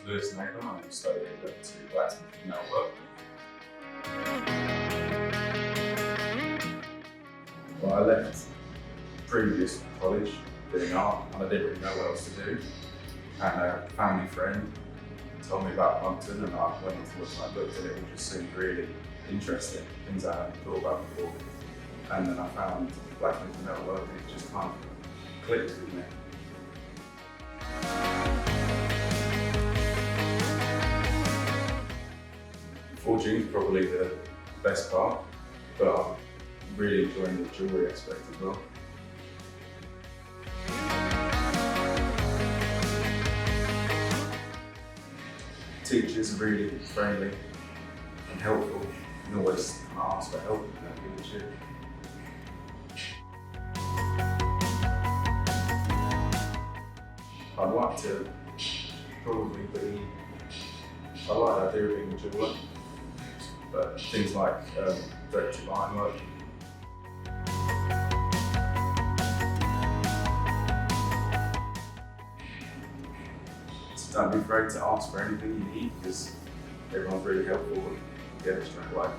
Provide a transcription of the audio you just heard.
I'm studying to Blacksmithing and Metalwork. Well, I left previous college doing art and I didn't really know what else to do. And a family friend told me about Plumpton and I went on to look and I looked at it and it just seemed really interesting, things I hadn't thought about before. And then I found Blacksmithing and Metalwork and it just kind of clicked with me. Forging is probably the best part, but I'm really enjoying the jewellery aspect as well. Teachers are really friendly and helpful. You can always ask for help and they'll give it to you. I'd like to probably be, I like the idea of being a jeweller, but things like decorative ironwork. So don't be afraid to ask for anything you need because everyone's really helpful and get it straight away.